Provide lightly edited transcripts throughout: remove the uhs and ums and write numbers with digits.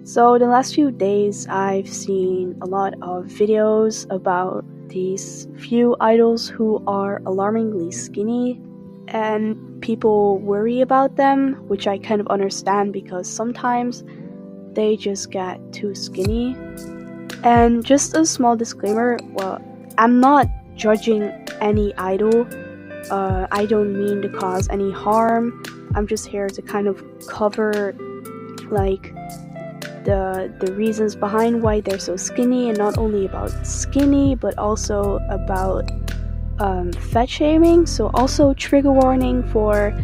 So the last few days I've seen a lot of videos about these few idols who are alarmingly skinny, and people worry about them, which I kind of understand because sometimes they just get too skinny. And just a small disclaimer, well, I'm not judging any idol. I don't mean to cause any harm. I'm just here to kind of cover like the reasons behind why they're so skinny, and not only about skinny but also about fat shaming. So also trigger warning for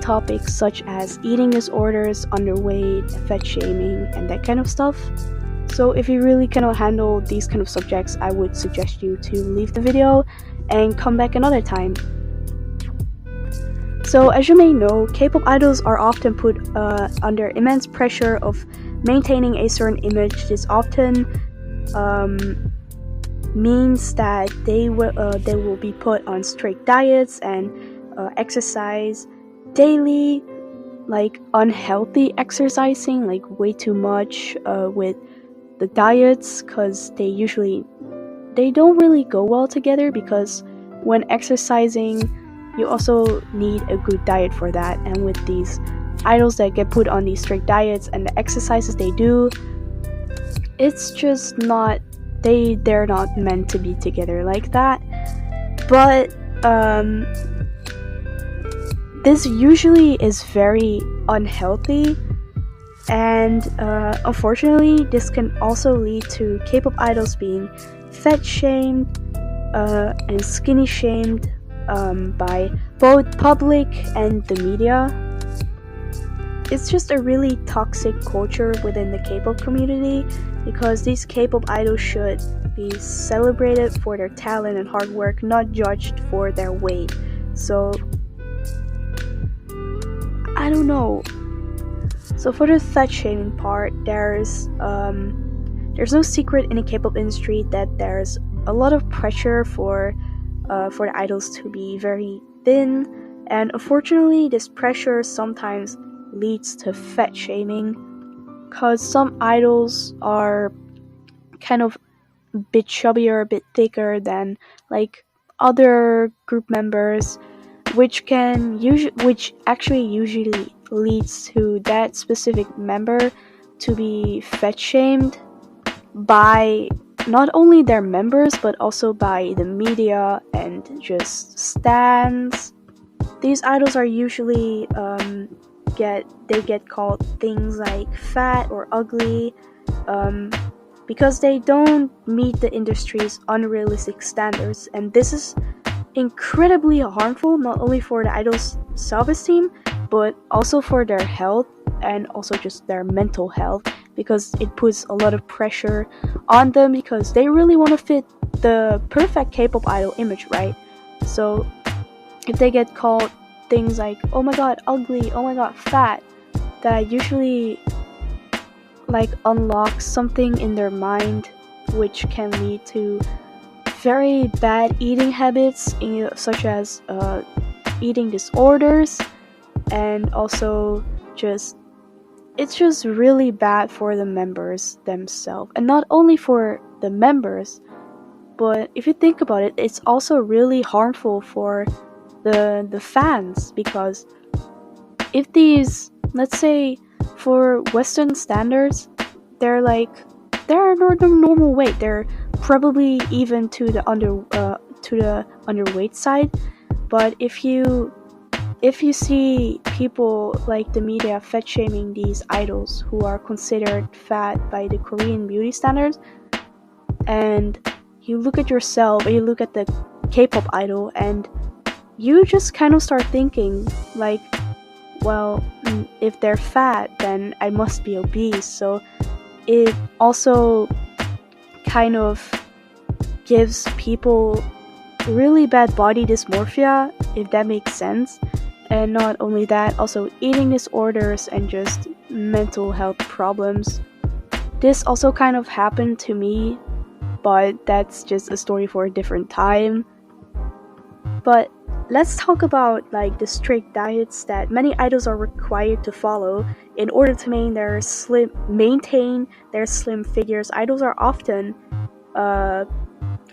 topics such as eating disorders, underweight, fat shaming, and that kind of stuff. So if you really cannot handle these kind of subjects, I would suggest you to leave the video and come back another time. So as you may know, K-pop idols are often put under immense pressure of maintaining a certain image. This often means that they will be put on strict diets and exercise daily, like unhealthy exercising, like way too much with the diets, because they don't really go well together, because when exercising you also need a good diet for that. And with these idols that get put on these strict diets and the exercises they do, it's just not, they're not meant to be together like that. But this usually is very unhealthy, and unfortunately this can also lead to K-pop idols being fat shamed and skinny shamed by both public and the media. It's just a really toxic culture within the K-pop community, because these K-pop idols should be celebrated for their talent and hard work, not judged for their weight. So I don't know. So for the fat shaming part, there's no secret in the K-pop industry that there's a lot of pressure for the idols to be very thin, and unfortunately this pressure sometimes leads to fat shaming, because some idols are kind of a bit chubbier, a bit thicker than like other group members, which actually usually leads to that specific member to be fat shamed by not only their members but also by the media and just stans. These idols are usually get called things like fat or ugly, because they don't meet the industry's unrealistic standards, and this is incredibly harmful, not only for the idols' self-esteem but also for their health and also just their mental health, because it puts a lot of pressure on them, because they really want to fit the perfect K-pop idol image, right? So if they get called things like, oh my god, ugly, oh my god, fat, that usually like unlocks something in their mind, which can lead to very bad eating habits, such as eating disorders, and also it's just really bad for the members themselves. And not only for the members, but if you think about it, it's also really harmful for the fans, because if these, let's say for Western standards, they're normal weight, they're probably even to the underweight side. But if you see people like the media fat shaming these idols who are considered fat by the Korean beauty standards, and you look at yourself and you look at the K-pop idol, and you just kind of start thinking like, well, if they're fat, then I must be obese. So it also kind of gives people really bad body dysmorphia, if that makes sense. And not only that, also eating disorders and just mental health problems. This also kind of happened to me, but that's just a story for a different time. But let's talk about like the strict diets that many idols are required to follow in order to maintain their slim figures. Uh,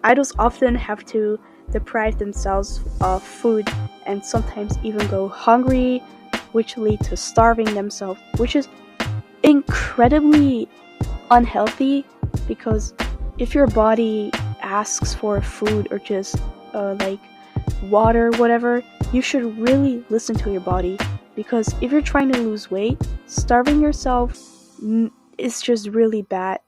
Idols often have to deprive themselves of food and sometimes even go hungry, which lead to starving themselves, which is incredibly unhealthy because if your body asks for food or just like water, whatever, you should really listen to your body because if you're trying to lose weight, starving yourself is just really bad.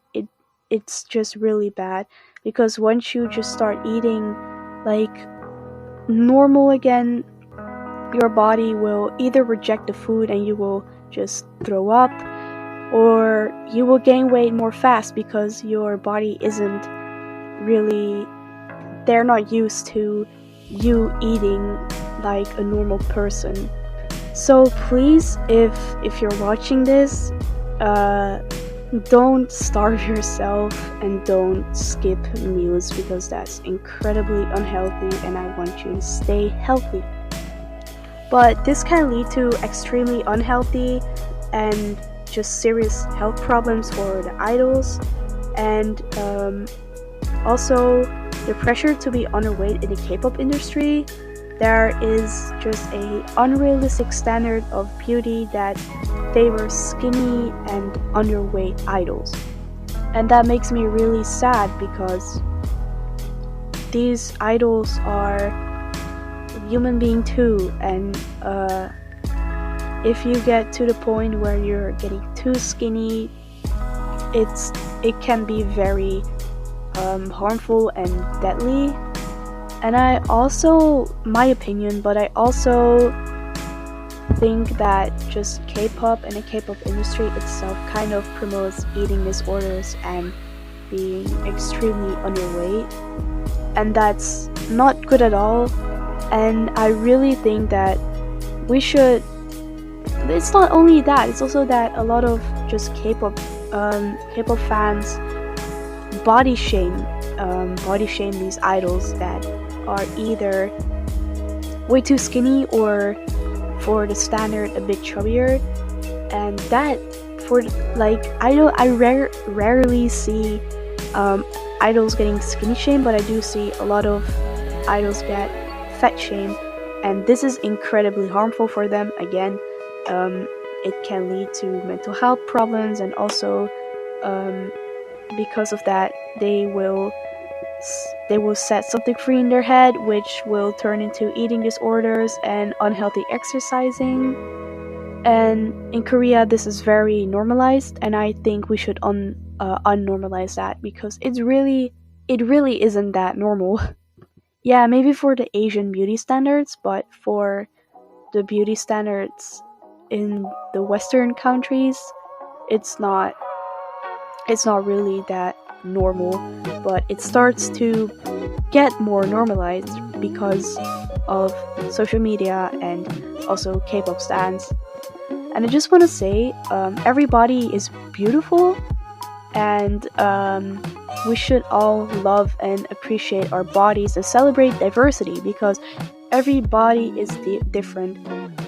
It's just really bad because once you just start eating like normal again, your body will either reject the food and you will just throw up, or you will gain weight more fast because your body isn't really, they're not used to you eating like a normal person. So please, if you're watching this, don't starve yourself and don't skip meals because that's incredibly unhealthy and I want you to stay healthy. But this can lead to extremely unhealthy and just serious health problems for the idols, and also the pressure to be underweight in the K-pop industry. There is just a unrealistic standard of beauty that favors skinny and underweight idols, and that makes me really sad because these idols are human being too, and if you get to the point where you're getting too skinny, it can be very harmful and deadly. And I also, my opinion, but I also think that just K-pop and the K-pop industry itself kind of promotes eating disorders and being extremely underweight, and that's not good at all. And I really think that we should, it's not only that, it's also that a lot of just K-pop fans body shame these idols that are either way too skinny or for the standard a bit chubbier, and that for like I rarely see idols getting skinny shamed, but I do see a lot of idols get fat shamed, and this is incredibly harmful for them. Again, it can lead to mental health problems, and also because of that they will set something free in their head, which will turn into eating disorders and unhealthy exercising. And in Korea this is very normalized, and I think we should unnormalize that because it really isn't that normal. Yeah, maybe for the Asian beauty standards, but for the beauty standards in the Western countries, it's not really that normal, but it starts to get more normalized because of social media and also K-pop stans. And I just want to say, everybody is beautiful, and we should all love and appreciate our bodies and celebrate diversity because every body is different.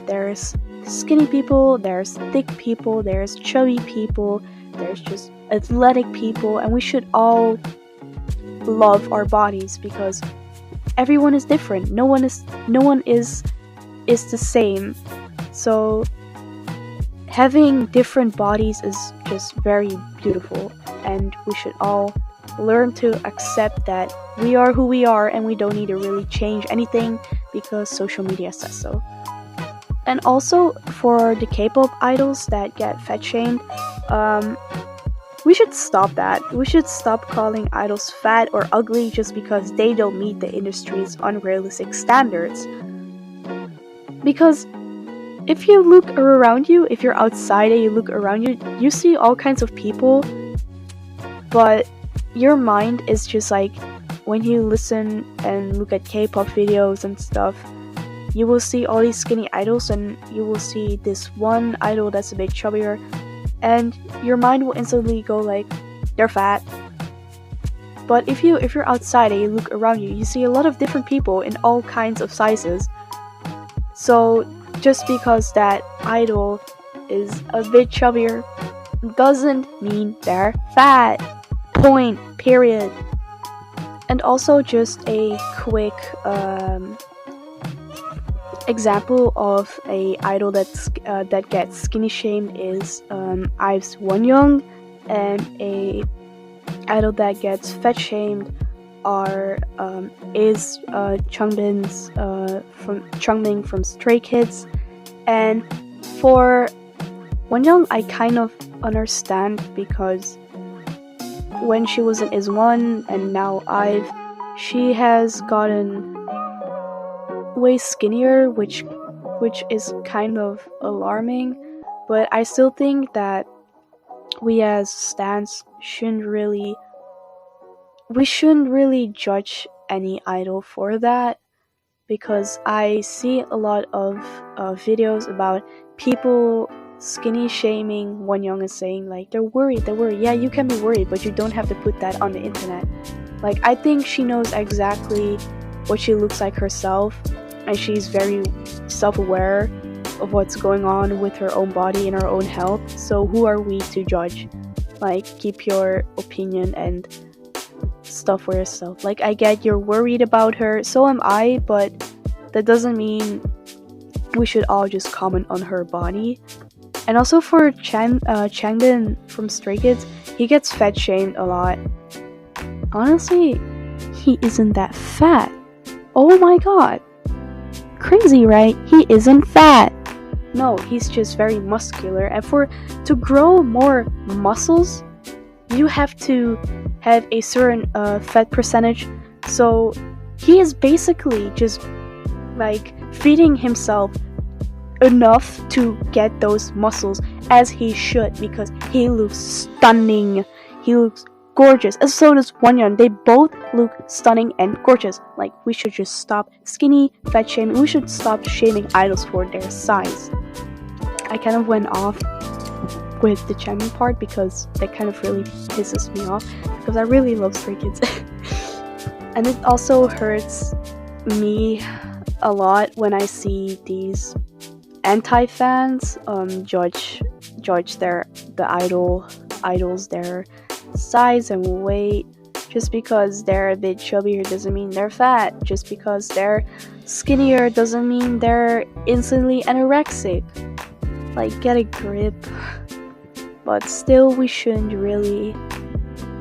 There's skinny people, there's thick people, there's chubby people, there's just athletic people, and we should all love our bodies because everyone is different. No one is the same. So having different bodies is just very beautiful, and we should all learn to accept that we are who we are and we don't need to really change anything because social media says so. And also for the K-pop idols that get fat shamed, we should stop that. We should stop calling idols fat or ugly just because they don't meet the industry's unrealistic standards. Because if you look around you, if you're outside and you look around you, you see all kinds of people, but your mind is just like, when you listen and look at K-pop videos and stuff, you will see all these skinny idols and you will see this one idol that's a bit chubbier, and your mind will instantly go like, they're fat. But if you're outside and you look around you, you see a lot of different people in all kinds of sizes, So just because that idol is a bit chubbier doesn't mean they're fat. Point. Period. And also, just a quick example of a idol that gets skinny shamed is IVE's Wonyoung, and a idol that gets fat shamed is Changbin from Stray Kids. And for Wonyoung, I kind of understand, because when she was in IZ*ONE and now IVE, she has gotten way skinnier, which is kind of alarming. But I still think that we as stans shouldn't really judge any idol for that, because I see a lot of videos about people skinny shaming Wonyoung and saying like they're worried. Yeah, you can be worried, but you don't have to put that on the internet. Like, I think she knows exactly what she looks like herself, and she's very self-aware of what's going on with her own body and her own health. So who are we to judge? Like, keep your opinion and stuff for yourself. Like, I get you're worried about her, so am I, but that doesn't mean we should all just comment on her body. And also for Changbin from Stray Kids, he gets fat shamed a lot. Honestly, he isn't that fat. Oh my god. Crazy, right? He isn't fat. No, he's just very muscular. And to grow more muscles, you have to have a certain fat percentage. So he is basically just like feeding himself enough to get those muscles, as he should, because he looks stunning. He looks gorgeous, and so does Wonyoung. They both look stunning and gorgeous. Like, we should just stop skinny fat shaming. We should stop shaming idols for their size. I kind of went off with the Changbin part because that kind of really pisses me off, because I really love Stray Kids. And it also hurts me a lot when I see these anti-fans judge the idols their size and weight. Just because they're a bit chubbier doesn't mean they're fat. Just because they're skinnier doesn't mean they're instantly anorexic. Like, get a grip. But still, we shouldn't really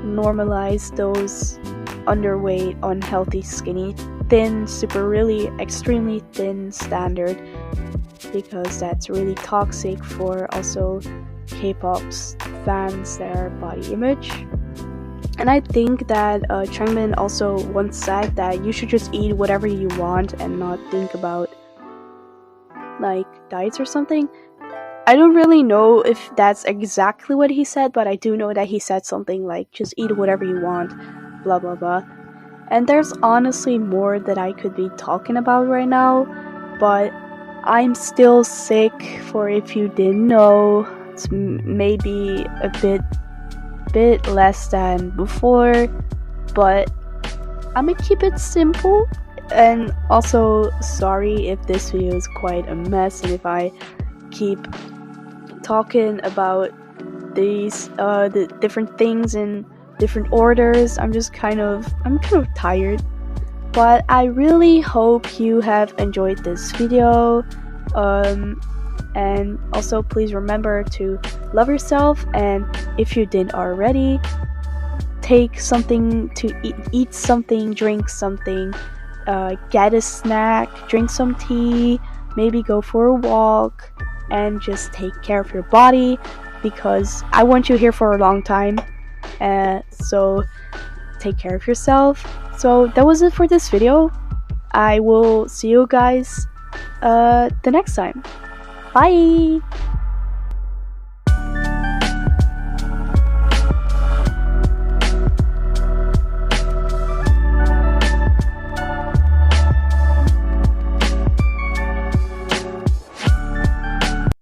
normalize those underweight, unhealthy, skinny, thin, super really extremely thin standard, because that's really toxic for also K-pop's fans, their body image. And I think that Changbin also once said that you should just eat whatever you want and not think about like diets or something. I don't really know if that's exactly what he said, but I do know that he said something like just eat whatever you want, blah blah blah. And there's honestly more that I could be talking about right now, but I'm still sick, for if you didn't know. It's maybe a bit less than before, but I'm gonna keep it simple. And also, sorry if this video is quite a mess and if I keep talking about these the different things in different orders. I'm kind of tired. But I really hope you have enjoyed this video. And also, please remember to love yourself, and if you didn't already, take something to eat something, drink something, get a snack, drink some tea, maybe go for a walk, and just take care of your body, because I want you here for a long time. So take care of yourself. So that was it for this video. I will see you guys the next time. Bye!